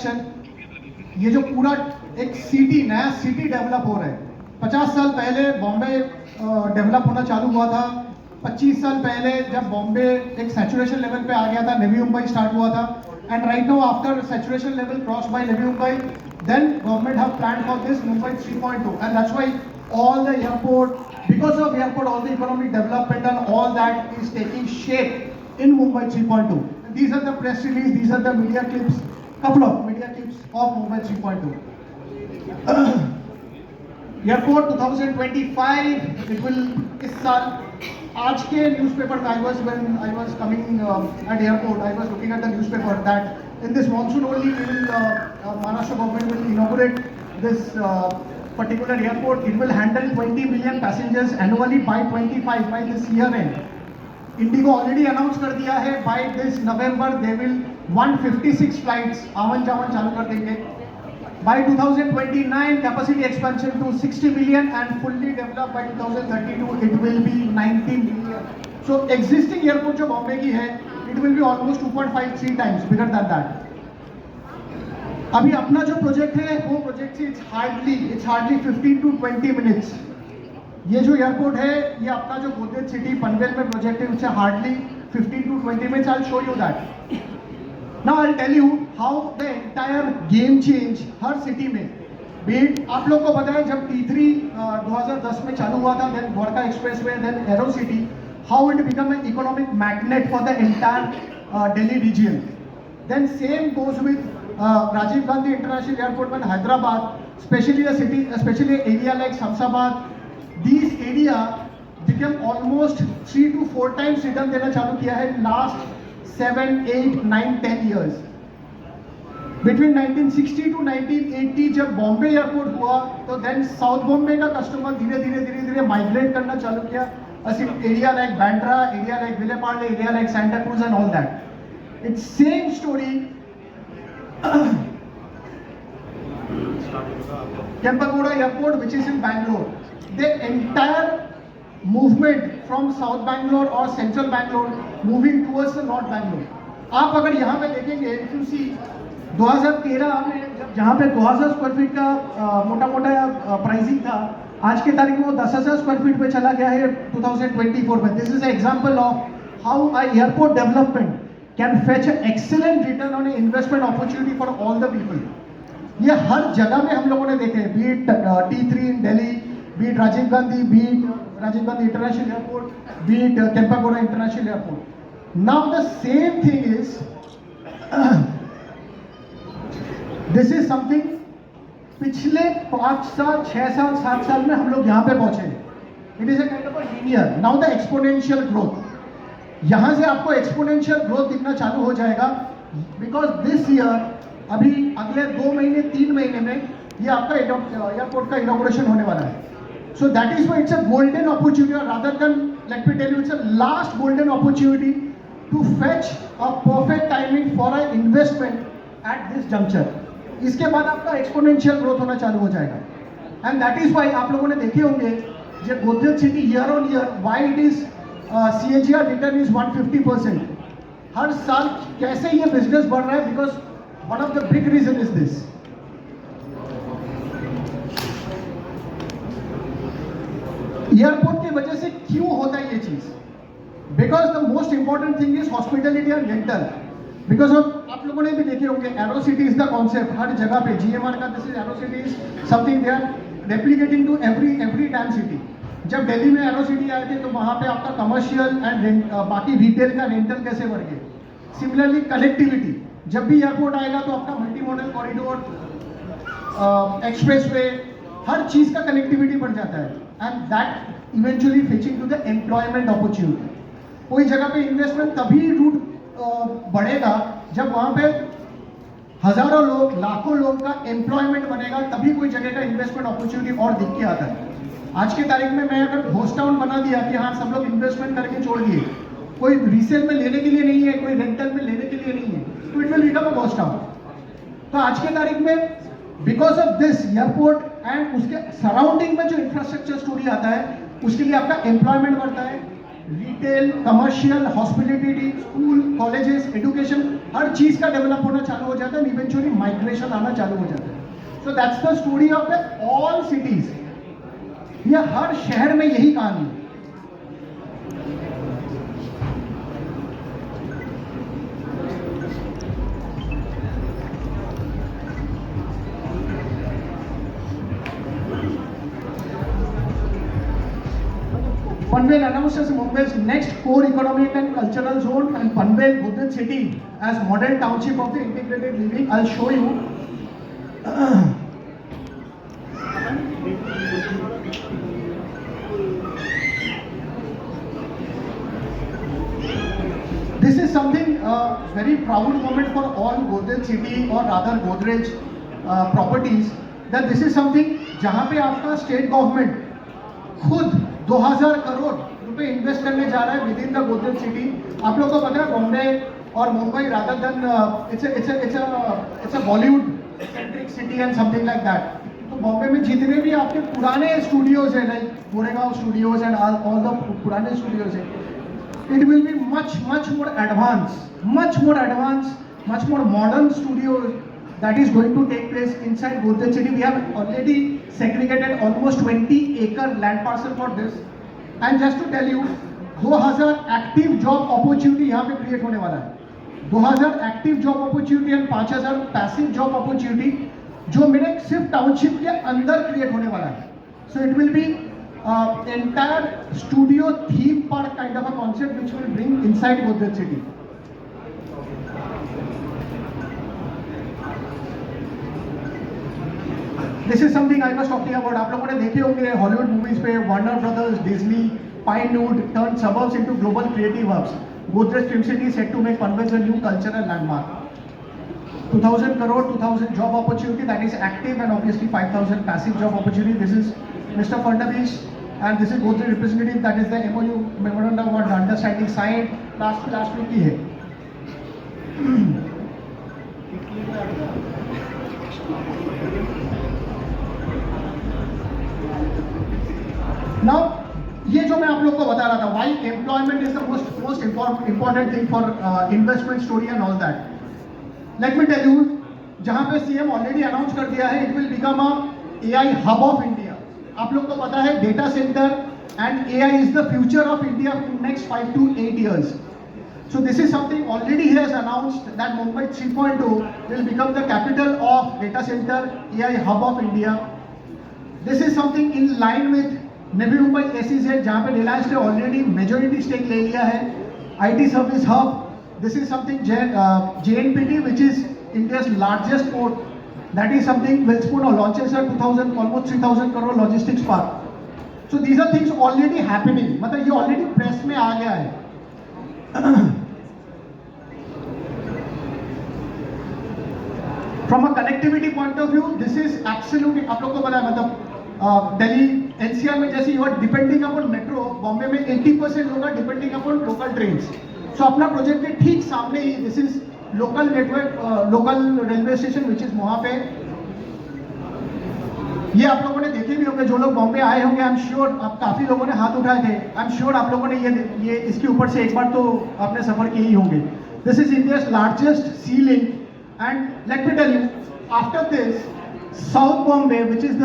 Introduction, ये जो पूरा एक सिटी, नया सिटी डेवलप हो रहा है। 50 साल पहले बॉम्बे डेवलप होना चालू हुआ था। 25 साल पहले जब बॉम्बे एक सैचुरेशन लेवल पे आ गया था, नवी मुंबई स्टार्ट हुआ था। And right now after saturation level cross bye Navi Mumbai, then government have planned for this Mumbai 3.2, and that's why all the airport, because of airport, all the economic development and all that is taking shape in Mumbai 3.2. These are the press release, these are the media clips, couple of media clips of Mumbai 3.2. Airport 2025, it will इस साल, आज के newspaper में when I was coming at airport, I was looking at the newspaper that in this monsoon only we will Maharashtra government will inaugurate this particular airport. It will handle 20 million passengers annually by 25, by this year end. Indigo already announced कर दिया है by this November they will 156 flights आवन जावन चालू कर देंगे. By 2029 capacity expansion to 60 million and fully developed by 2032 it will be 90 million. So existing airport जो बॉम्बे की है it will be almost 2.53 times bigger than that. अभी अपना जो प्रोजेक्ट है वो प्रोजेक्ट से it's hardly 15 to 20 minutes. ये जो एयरपोर्ट है ये अपना जो गोदरेज सिटी पनवेल में प्रोजेक्ट है उससे hardly 15 to 20 minutes. I'll show you that. Now I'll tell you how the entire game change her city में. बीट आप लोग को पता है जब T3 2010 में चालू हुआ था, then Dwarka expressway, then arrow city, how it become an economic magnet for the entire Delhi region. Then same goes with Rajiv Gandhi International Airport in Hyderabad, especially a city, especially an area like Samsabad. These area became almost 3 to 4 times return देना चालू किया है last 7, 8, 9, 10 years. Between 1960 to 1980 जब Bombay airport हुआ तो then south Bombay का customer धीरे धीरे माइग्रेट करना चालू किया. Area like Bandra, area like Villeparle, area like Santa Cruz and all that. It's same story. Kempagoda Airport, which is in Bangalore, the entire movement from South Bangalore or Central Bangalore moving towards the North Bangalore. आप अगर यहाँ पे देखेंगे, if you see 2013 में जहाँ पे 2000 square feet का मोटा प्राइसिंग था, आज के तारीख में वो 10,000 स्क्वायर फीट पे चला गया है 2024 में. This is example of how a airport development can fetch excellent return on investment opportunity for all the people. ये हर जगह में हम लोगों ने देखे, beat T3 in Delhi, beat Rajiv Gandhi international airport, beat Kempegowda international airport. Now the same thing is this is something पिछले 5 साल 6 साल 7 साल में हम लोग यहाँ पे पहुंचे. It is a kind of a linear. Now the exponential growth, यहाँ से आपको एक्सपोनेंशियल ग्रोथ दिखना चालू हो जाएगा बिकॉज दिस ईयर, अभी अगले 2 महीने 3 महीने में ये आपका एयरपोर्ट का इनॉग्रेशन होने वाला है. So that is why it's a golden opportunity, rather than let me tell you it's a last golden opportunity to fetch a perfect timing for a investment at this juncture. इसके बाद आपका exponential growth होना चालू हो जाएगा. And that is why आप लोगों ने देखे होंगे जो Godrej city year on year why it is CAGR return is 150%. हर साल कैसे ये बिजनेस बढ़ रहा है, because one of the big reason is this. Airport की वजह से क्यों होता है ये चीज? Because the most important thing is hospitality and rental. Because of आप लोगों ने भी देखे होंगे aero city is the concept. हर जगह पे GMR का this is arrow city is something they are replicating to every damn city. जब दिल्ली में एरो सिटी आए थे तो वहाँ पे आपका कमर्शियल एंड बाकी रिटेल का रेंटल कैसे बढ़ गए. सिमिलरली कनेक्टिविटी, जब भी एयरपोर्ट आएगा तो आपका मल्टी मॉडल कॉरिडोर, एक्सप्रेसवे, हर चीज का कनेक्टिविटी बढ़ जाता है. And that eventually fetching to the employment opportunity. कोई जगह पे इन्वेस्टमेंट तभी रूट बढ़ेगा जब वहां पे हजारों लोग, लाखों लोग का एम्प्लॉयमेंट बनेगा, तभी कोई जगह का इन्वेस्टमेंट अपॉर्चुनिटी और दिख के आता है. आज के तारीख में मैं अगर होस्ट टाउन बना दिया कि हाँ सब लोग इन्वेस्टमेंट करके छोड़ दिए, कोई रीसेल में लेने के लिए नहीं है, कोई रेंटल में लेने के लिए नहीं है, तो it will become a host town. तो आज के तारीख में because of this airport and उसके सराउंडिंग में जो इंफ्रास्ट्रक्चर स्टोरी आता है, उसके लिए आपका एम्प्लॉयमेंट बढ़ता है. Retail, commercial, hospitality, school, colleges, education, हर चीज का डेवलप होना चालू हो जाता है. इवेंचुअली माइग्रेट माइग्रेशन आना चालू हो जाता है. So that's the story of the all cities. ये हर शहर में यही कहानी है. Panvel announces Mumbai's next core economic and cultural zone, and Panvel, Godrej city, as model township of the integrated living. I'll show you. This is something very proud moment for all Godrej city or rather Godrej properties. That this is something जहाँ पे आपका state government खुद 2000 करोड़ रुपए invest करने जा रहा है with in the Godrej city. आप लोगों को पता है बॉम्बे और Mumbai rather than it's a Bollywood centric city and something like that. तो बॉम्बे में जितने भी आपके पुराने स्टूडियोज है like Goregaon studios and all the पुराने स्टूडियोज है, it will be much more advanced, much more modern studios that is going to take place inside Godrej city. We have already segregated almost 20-acre land parcel for this. And just to tell you, 2000 active job opportunity यहाँ पे create होने वाला है. 2000 active job opportunity and 5000 passive job opportunity जो मेरे सिर्फ township के अंदर create होने वाला है. So it will be entire studio theme park kind of a concept which will bring inside Godrej city. This is something I was talking about. आप लोगों ने देखे होंगे हॉलीवुड मूवीज पे Warner brothers, Disney, Pinewood turned suburbs into global creative hubs. Godrej Film City is set to make Panvel a new cultural landmark. 2000 crore, 2000 job opportunity that is active and obviously 5000 passive job opportunity. This is Mr. Fadnavis and this is Godrej representative. That is the MOU memorandum of understanding signed last week ही है. Now ये जो मैं आप लोग को बता रहा था, why employment is the most important thing for investment story and all that. Let me tell you, जहाँ पे CM ऑलरेडी अनाउंस कर दिया है, it will become a AI hub of India. आप लोग को पता है data centre and AI is the future of India in next 5 to 8 years. So this is something already he has announced that Mumbai 3.2 will become the capital of data center, AI hub of India. This is something in line with Navi Mumbai SEZ जहाँ पे Reliance ने already majority stake ले लिया है. IT service hub. This is something JNPT which is India's largest port. That is something Welspun launches a 2000 almost 3000 crore logistics park. So these are things already happening. मतलब ये already press में आ गया है. From a connectivity point of view, this is absolutely आप लोग को पता है मतलब दिल्ली NCR में जैसे you are depending upon metro, Bombay में 80% लोग are depending upon local trains. So अपना प्रोजेक्ट के ठीक सामने ही this is local network, local railway station which is वहाँ पे. ये आप लोगों ने देखे भी होंगे, जो लोग बॉम्बे आए होंगे, आई एम श्योर आप काफी लोगों ने हाथ उठाए थे. आई एम श्योर आप लोगों ने ये इसके ऊपर से एक बार तो आपने सफर किए ही होंगे. This is India's largest sea link and let me tell you after this south Bombay which is the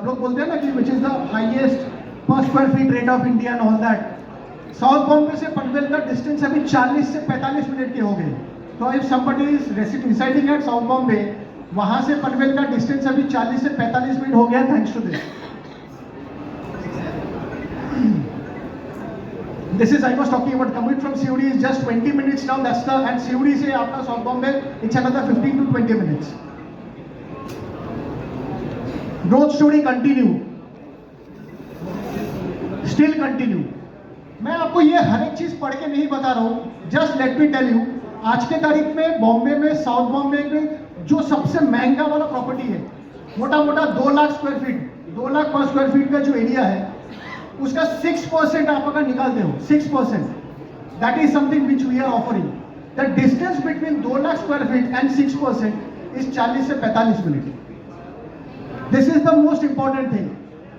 लोग बोलते हैं ना कि which is the highest per square feet rate of India and all that. South Bombay से पनवेल का distance अभी 40 से 45 minute के हो गए. तो if somebody is residing at south Bombay, वहां से पनवेल का डिस्टेंस अभी 40 से 45 मिनट हो गया thanks to this. This is I was talking about commute from COD is just 20 minutes now. That's the end COD से आपका south Bombay it's another 15 to 20 minutes. Growth story continue, still continue. मैं आपको ये हर एक चीज पढ़ के नहीं बता रहा हूं, just let me tell you. आज के तारीख में बॉम्बे में, साउथ बॉम्बे में जो सबसे महंगा वाला प्रॉपर्टी है, मोटा मोटा 2 lakh square feet, 2 lakh per square feet का जो एरिया है, उसका 6% आप अगर निकालते हो, 6%, that is something which we are offering. The distance between 2 lakh square feet and 6% इज 40 से 45 minute. This is the most important thing.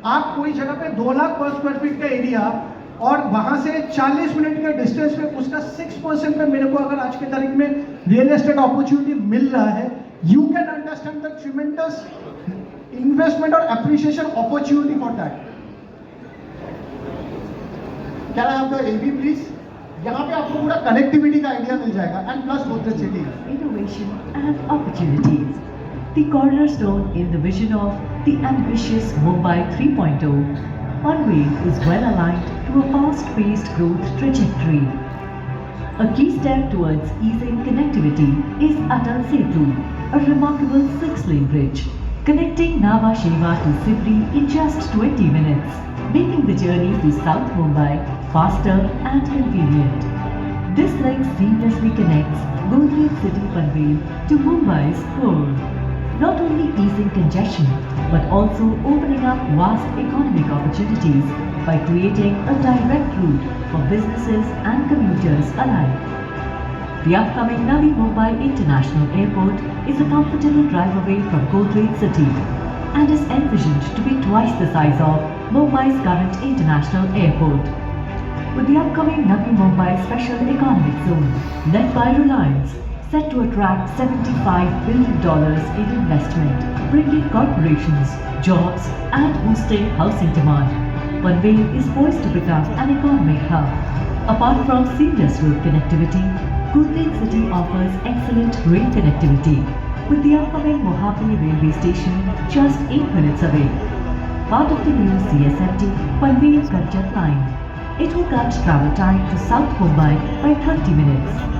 आप कोई जगह पे 2 लाख पर स्क्वायर फीट का एरिया और वहां से 40 मिनट के डिस्टेंस पे उसका 6% पे मेरे को अगर आज की तारीख में रियल एस्टेट अपॉर्चुनिटी मिल रहा है, you can understand the tremendous investment or appreciation opportunity for that. Can I have the AB please? यहाँ पे आपको पूरा कनेक्टिविटी का आइडिया मिल जाएगा and plus Godrej city. Innovation and opportunities. The cornerstone in the vision of the ambitious Mumbai 3.0, Panvel is well aligned to a fast-paced growth trajectory. A key step towards easing connectivity is Atal Setu, a remarkable 6-lane bridge connecting Nhava Sheva to Sibri in just 20 minutes, making the journey to South Mumbai faster and convenient. This link seamlessly connects Godrej City Panvel to Mumbai's core, not only easing congestion but also opening up vast economic opportunities by creating a direct route for businesses and commuters alike. The upcoming Navi Mumbai International Airport is a comfortable drive away from Godrej City and is envisioned to be twice the size of Mumbai's current international airport. With the upcoming Navi Mumbai Special Economic Zone, led by Reliance, set to attract $75 billion in investment, bringing corporations, jobs and boosting housing demand, Panvel is poised to become an economic hub. Apart from seamless road connectivity, Godrej City offers excellent rail connectivity, with the upcoming Mohapli railway station just 8 minutes away. Part of the new CSMT Panvel-Karjat line, it will cut travel time to South Mumbai by 30 minutes.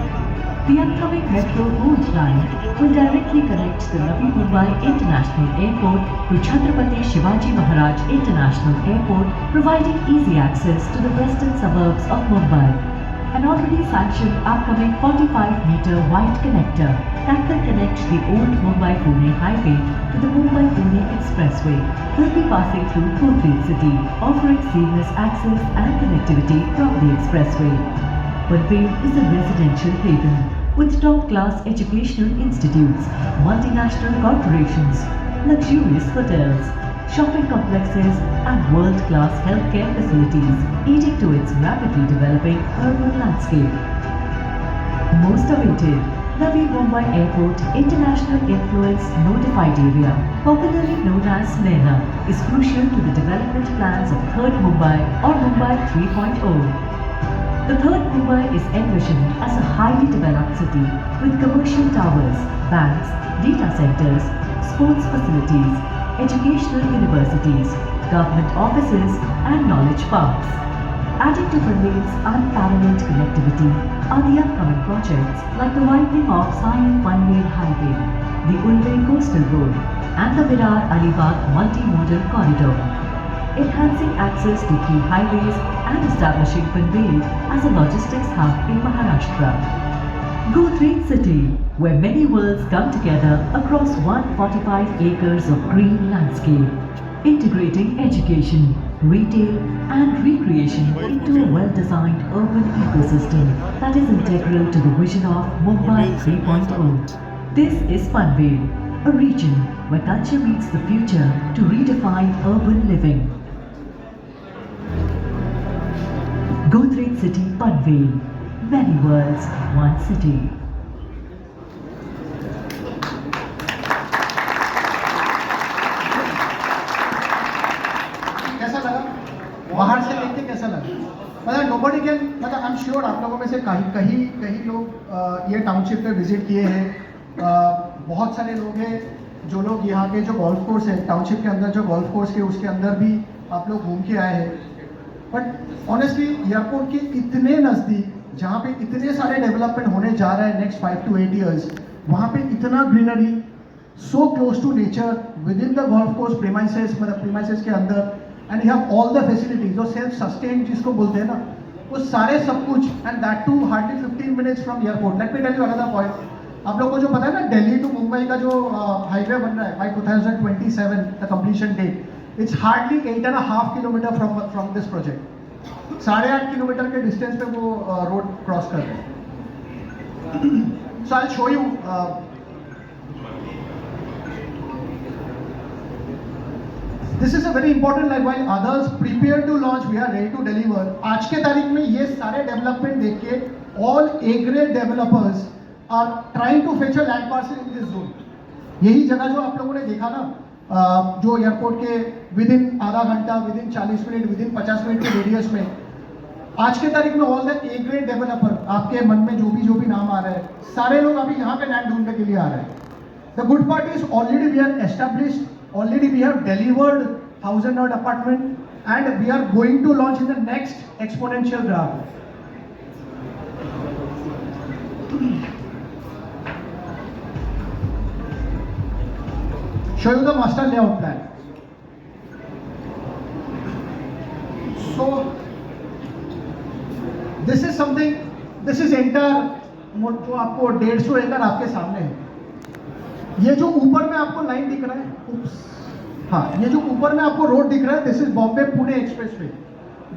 The upcoming Metro Gold Line will directly connect the Navi Mumbai International Airport to Chhatrapati Shivaji Maharaj International Airport, providing easy access to the western suburbs of Mumbai. An already sanctioned upcoming 45-meter wide connector that will connect the old Mumbai-Pune highway to the Mumbai-Pune Expressway will be passing through Godrej City, offering seamless access and connectivity from the expressway. Panvel is a residential haven with top-class educational institutes, multinational corporations, luxurious hotels, shopping complexes and world-class healthcare facilities, aiding to its rapidly developing urban landscape. Most awaited, Navi Mumbai Airport International Influence Notified Area, popularly known as NENA, is crucial to the development plans of Third Mumbai or Mumbai 3.0. The Third Mumbai is envisioned as a highly developed city with commercial towers, banks, data centers, sports facilities, educational universities, government offices and knowledge parks. Adding to Panvel's unparalleled connectivity are the upcoming projects like the widening of Sion-Panvel Highway, the Ulve Coastal Road and the Virar-Alibag Multimodal Corridor, enhancing access to key highways and establishing Panvel as a logistics hub in Maharashtra. Godrej City, where many worlds come together across 145 acres of green landscape, integrating education, retail and recreation into a well-designed urban ecosystem that is integral to the vision of Mumbai 3.0. This is Panvel, a region where culture meets the future to redefine urban living. Godrej City Panvel, many worlds, one city. कैसा लगा? बाहर से देख के कैसा लगा? मतलब nobody can, मतलब I'm sure आप लोगों में से कहीं लोग ये टाउनशिप पे विजिट किए हैं. बहुत सारे लोग हैं जो लोग यहाँ पे जो गोल्फ कोर्स है टाउनशिप के अंदर, जो गोल्फ कोर्स है उसके अंदर भी आप लोग घूम के आए हैं. बट ऑनेस्टली एयरपोर्ट के इतने नज़दीक, जहाँ पे इतने सारे डेवलपमेंट होने जा रहा है नेक्स्ट 5 to 8 years, वहाँ पे इतना greenery, so close to nature, within the golf course premises, मतलब प्रीमाइसेस के अंदर, and you have all the facilities, जो सेल्फ सस्टेन जिसको बोलते हैं ना, वो सारे सब कुछ, and that too hardly 15 minutes from airport. Let me tell you another point. आप लोगों को जो पता है ना, दिल्ली टू मुंबई का जो हाईवे बन रहा है by 2027 the completion date, it's hardly 8.5 kilometre from this project. 8.5 kilometre के डिस्टेंस पे वो रोड क्रॉस कर रहे हैं. So I show you. This is a very important, like while others prepare to launch, we are ready to deliver. आज के तारीख में ये सारे डेवलपमेंट देख के all A grade developers are trying to fetch a land parcel in this zone. यही जगह जो आप लोगों ने देखा ना, जो एयरपोर्ट के विद इन आधा घंटा, with in 40 minute, with in 50 minute के रेडियस में, आज के तारीख में all the A grade developer, आपके मन में जो भी नाम आ रहा है, सारे लोग अभी यहाँ पे लैंड ढूंढने के लिए आ रहे हैं. The good part is already we are established, already we have delivered 1000 odd apartment and we are going to launch in the next exponential graph. Show you the master layout plan. So this is something, this is entire, जो आपको 150 एकड़ आपके सामने है. ये जो ऊपर में आपको लाइन दिख रहा है, हाँ, ये जो ऊपर में आपको रोड दिख रहा है, this is Bombay Pune expressway.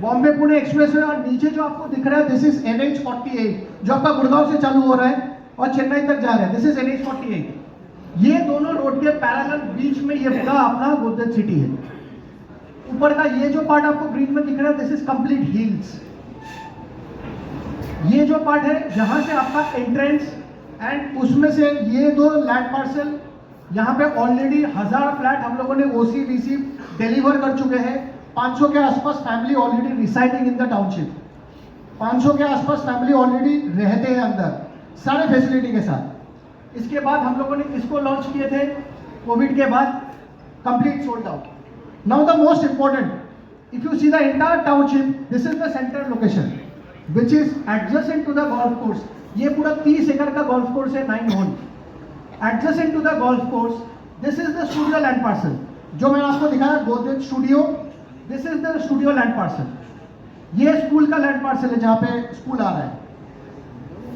Bombay Pune expressway, और नीचे जो आपको दिख रहा है, दिस इज NH48, जो आपका गुड़गांव से चालू हो रहा है और चेन्नई तक जा रहा है. This is NH48. ये दोनों रोड के पैरेलल बीच में ये पूरा अपना गोदरेज सिटी है. ऊपर का ये जो पार्ट आपको ग्रीन में दिख रहा है, दिस इज कंप्लीट हिल्स. ये जो पार्ट है जहां से आपका एंट्रेंस, एंड उसमें से ये दो लैंड पार्सल, यहाँ पे ऑलरेडी 1000 फ्लैट हम लोगों ने OC/BC डिलीवर कर चुके हैं. 500 के आसपास family already residing in the township. 500 के आसपास फैमिली ऑलरेडी रहते हैं अंदर, सारे फैसिलिटी के साथ. इसके बाद हम लोगों ने इसको लॉन्च किए थे कोविड के बाद, complete sold out. Now the most important, if you see the entire township, this is the central location which is adjacent to the golf course. ये पूरा 30 एकड़ का गोल्फ कोर्स है, 9 hole. Adjacent to the golf course, this is the studio land parcel. जो मैंने आपको दिखाया Godrej studio, this is the studio land parcel. ये स्कूल का लैंड पार्सल है जहाँ पे स्कूल आ रहा है.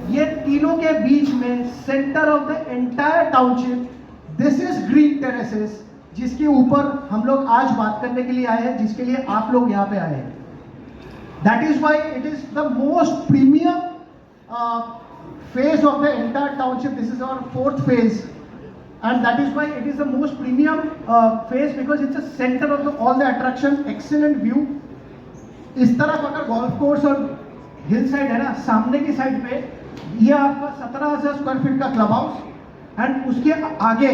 ये तीनों के बीच में centre of the entire township, this is green terraces, जिसके ऊपर हम लोग आज बात करने के लिए आए हैं, जिसके लिए आप लोग यहाँ पे आए हैं. That is why it is the most premium phase of the entire township. This is our 4th phase, and that is why it is the most premium phase, because it's the center of all the attraction. Excellent view. इस तरफ अगर golf course और hill side है ना, सामने की side पे ये आपका 17,000 स्क्वायर फीट का क्लब हाउस, एंड उसके आगे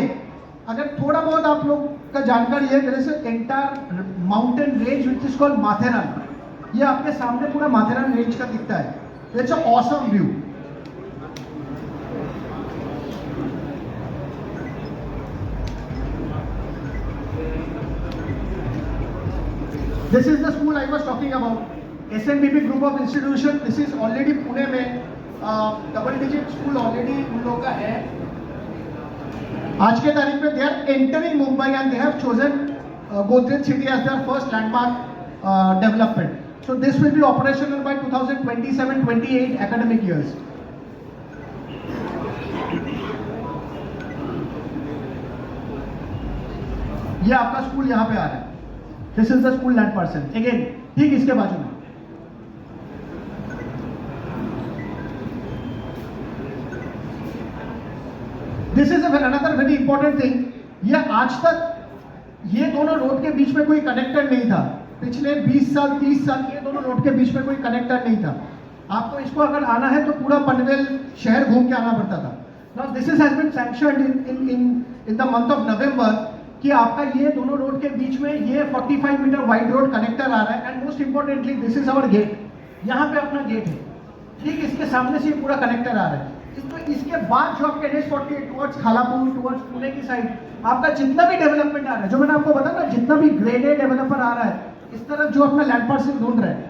अगर थोड़ा बहुत आप लोग का जानकारी है, मेरे से entire mountain range which is called Matheran. ये आपके सामने पूरा माथेरान रेंज का दिखता है. It's a awesome view. This is the school I was talking about, SNBP group of institution. This is already Pune में डबल डिजिट स्कूल ऑलरेडी उन लोगों का है. आज के तारीख में they are entering Mumbai and they have chosen Godrej City as their first landmark development. So this will be operational by 2027-28 academic years. ये आपका स्कूल यहाँ पे आ रहा है. This is the school land parcel. Again, ठीक इसके बाजू में. This is another very important thing. ये आज तक ये दोनों रोड के बीच में कोई कनेक्टर नहीं था. पिछले 20 साल 30 साल ये दोनों रोड के बीच में कोई कनेक्टर नहीं था. आपको इसको अगर आना है तो पूरा पनवेल शहर घूम के आना पड़ता था. Now this has been sanctioned in the month of November, कि आपका ये दोनों रोड के बीच में ये 45 मीटर वाइड रोड कनेक्टर आ रहा है. And most importantly this is our gate. यहाँ पे अपना गेट है, ठीक इसके सामने से ये पूरा कनेक्टर आ रहा है. तो इसके बाद जो आपके NH48 towards Khalapur, towards Pune की साइड आपका जितना भी डेवलपमेंट आ रहा है, जो मैंने आपको बताया ना, जितना भी ग्रेड ए डेवलपर आ रहा है इस तरफ जो अपना लैंड पार्सल ढूंढ रहे हैं,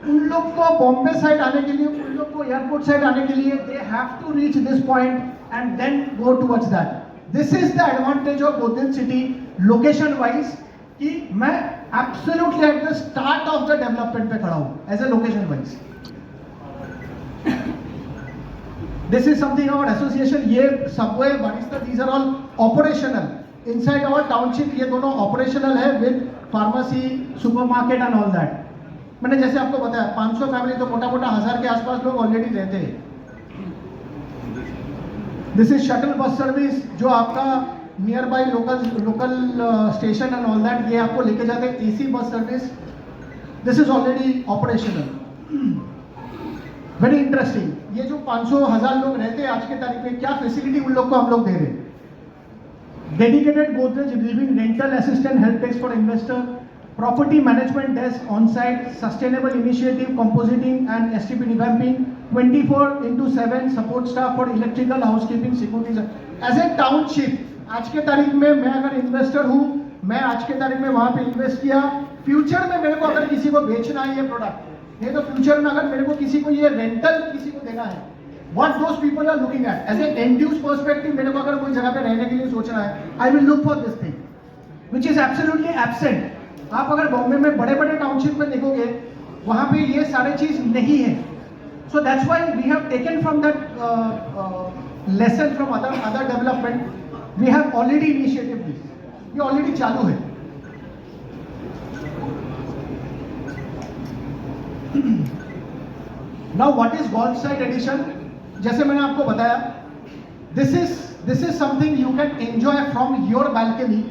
उन लोग को बॉम्बे साइड आने के लिए, उन लोग को एयरपोर्ट साइड आने के लिए, they have to reach this point and then go towards that. This is the advantage of Godrej city location wise, कि मैं absolutely at the start of the development पे खड़ा हूं as a location wise. This is something our association, ये subway, Barista, these are all operational inside our township. ये दोनों operational है with pharmacy, supermarket and all that. मैंने जैसे आपको बताया 500 फैमिली तो मोटा मोटा 1000 के आसपास लोग ऑलरेडी रहते हैं. This is shuttle bus service, जो आपका near by local station and all that ये आपको लेके जाते हैं. AC bus service, this is already operational. Very interesting. ये जो 500-1000 लोग रहते हैं आज के तारीख में, क्या फैसिलिटी उन लोग को हम लोग दे रहे हैं. dedicated Godrej living rental assistant help desk for investor, property management desk on site, sustainable initiative compositing and STP revamping, 24/7 support staff for electrical, housekeeping, security. As a township, आज के तारीख में मैं अगर इन्वेस्टर हूँ, मैं आज के तारीख में वहाँ पे इन्वेस्ट किया, फ्यूचर में मेरे को अगर किसी को बेचना है ये प्रोडक्ट, नहीं तो फ्यूचर में अगर मेरे को किसी को ये रेंटल किसी को देना है, what those people are looking at as an end use perspective, मेरे को अगर कोई जगह पे रहने के लिए सोचना है, I will look for this thing, which is absolutely absent. आप अगर बॉम्बे में बड़े बड़े टाउनशिप में देखोगे, वहाँ पे ये सारे चीज नहीं है. So that's why we have taken from that lesson from other development. We have already initiated this. ये already चालू है. Now what is golf site edition? जैसे मैंने आपको बताया, this is something you can enjoy from your balcony.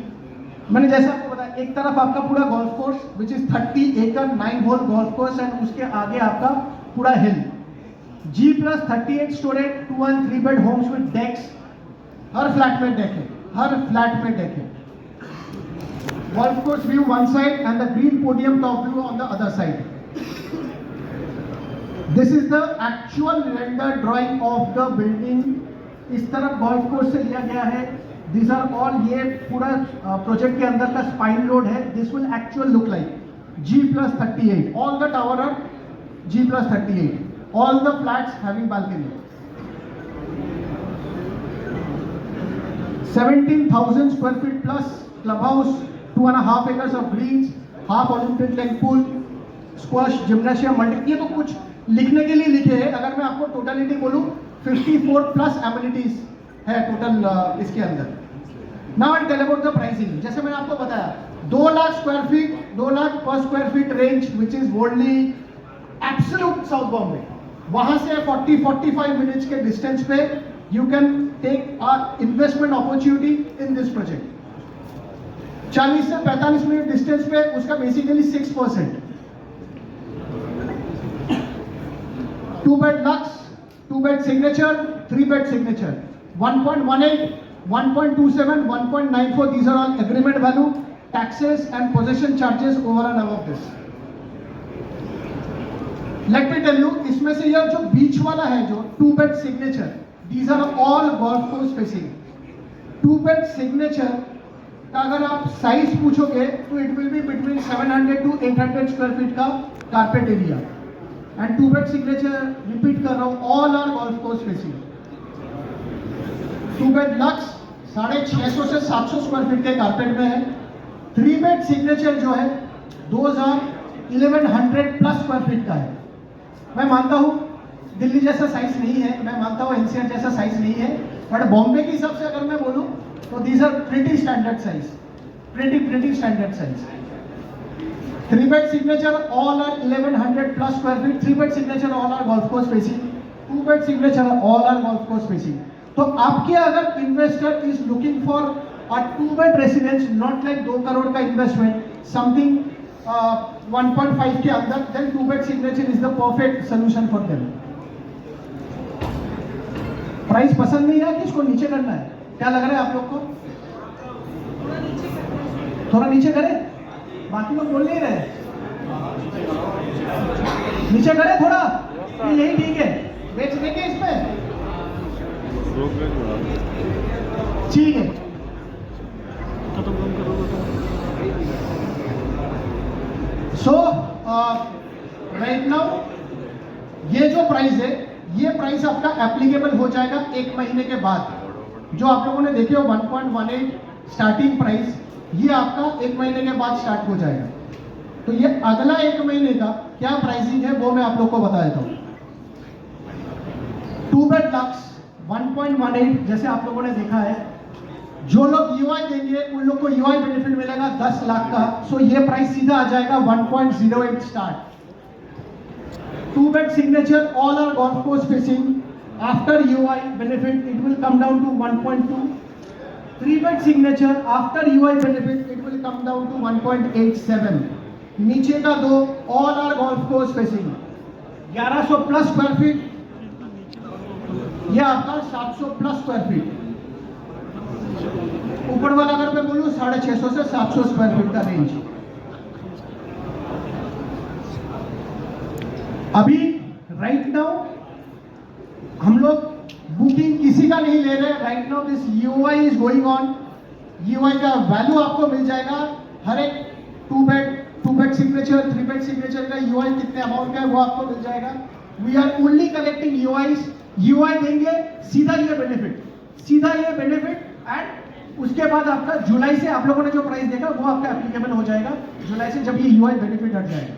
मैंने जैसे आपको बताया, एक तरफ आपका पूरा गोल्फ कोर्स विच इज 30 एकड़ 9 होल गोल्फ कोर्स एंड उसके आगे आपका पूरा hill, G+38 storage 2 and 3 bed homes with decks. हर फ्लैट में डेक है, हर फ्लैट में डेक है. Golf course view one side and the green podium top view on the other side. This is the actual render drawing of the building. इस तरफ golf course से लिया गया है. These are all, ये पूरा प्रोजेक्ट के अंदर का स्पाइन रोड है. This will actual look like G+38. All the tower are G+38. All the flats having balcony. 17,000 square feet plus clubhouse, 2.5 acres of greens, half Olympic length pool, squash, gymnasium, multi. ये तो कुछ लिखने के लिए लिखे हैं. अगर मैं आपको टोटलिटी बोलूँ, 54 प्लस एमिनिटीज है टोटल इसके अंदर. Now I tell about the pricing. जैसे मैंने आपको बताया, 2 lakh square feet, 2 lakh per square feet range which is worldly absolute south Bombay. वहां से 40-45 मिनट्स के डिस्टेंस पे you can take a investment opportunity in this project. 40 से 45 मिनट डिस्टेंस पे उसका basically 6%. 2 bed luxe, 2 bed signature, 3 bed signature, 1.18, 1.27, 1.94. These are all agreement value, taxes and possession charges over and above this. Let me tell you, इसमें से यह जो बीच वाला है, जो 2 bed signature, these are all golf course facing. 2 bed signature का अगर आप साइज पूछोगे तो it will be between 700 to 800 square feet का carpet area. And 2 bed signature, repeat कर रहा हूँ, all are golf course facing. 2 bed luxe 650 से 700 स्क्वायर फीट के कारपेट में है. 3 बेड सिग्नेचर जो है 1100 प्लस स्क्वायर फीट का है. मैं मानता हूँ दिल्ली जैसा साइज नहीं है, मैं मानता हूँ एनसीआर जैसा साइज नहीं है, बट बॉम्बे के हिसाब से अगर मैं बोलूँ तो these are pretty standard size, pretty standard size. 3 bed signature all are 1100 plus square feet. 3 bed signature all are golf course facing. 2 bed signature all are golf course facing. तो आपके अगर investor is looking for a 2 bed residence, not like 2 crore का investment, something 1.5 के अंदर, then 2 bed signature is the perfect solution for them. Price पसंद नहीं है कि इसको नीचे करना है? क्या लग रहा है आप लोग को? थोड़ा नीचे करें? बाकी लोग बोल नहीं रहे, नीचे करें थोड़ा, यही ठीक है. बेच देंगे इसमें, ठीक है. सो राइट नाउ ये जो प्राइस है, ये प्राइस आपका एप्लीकेबल हो जाएगा 1 महीने के बाद. जो आप लोगों ने देखे हो 1.18 स्टार्टिंग प्राइस, ये आपका 1 महीने के बाद स्टार्ट हो जाएगा. तो ये अगला 1 महीने का क्या प्राइसिंग है वो मैं आप लोग को बता देता हूँ. 2 बेड लक्स 1.18, जैसे आप लोगों ने देखा है, जो लोग यूआई देंगे उन लोग को यूआई बेनिफिट मिलेगा 10 लाख का. सो ये प्राइस सीधा आ जाएगा 1.08 start. 2 bed signature all are golf course facing. After UI benefit it will come down to 1.2. 3 bed signature after UI benefit it will come down to 1.87. नीचे का 2 all are golf course facing. 1100 plus square feet, ये आपका 700 plus square feet. ऊपर 650 से 700 square feet का range. अभी right now हम लोग बुकिंग किसी का नहीं ले रहे। Right now this EOI is going on. EOI का वैल्यू आपको मिल जाएगा। हर एक two bed signature, 3 bed signature का यूआई कितने अमाउंट का है वो आपको मिल जाएगा। We are only collecting EOIs. EOI देंगे, सीधा ये बेनिफिट एंड उसके बाद आपका जुलाई से आप लोगों ने जो प्राइस देखा वो आपका एप्लीकेबल हो जाएगा। जुलाई से जब ये यूआई बेनिफिट हट जाएगा।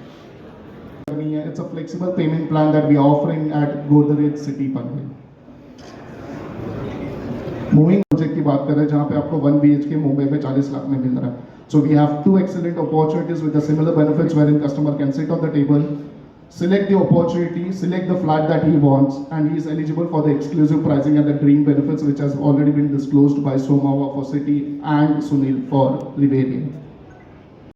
It's a flexible payment plan that we are offering at Godrej City Panvel. Moving project की बात करें जहां पे आपको 1 BHK मुंबई में 40 लाख में मिल रहा है. So we have 2 excellent opportunities with the similar benefits wherein customer can sit on the table, select the opportunity, select the flat that he wants, and he is eligible for the exclusive pricing and the dream benefits which has already been disclosed by Somawa for City and Sunil for Riverina.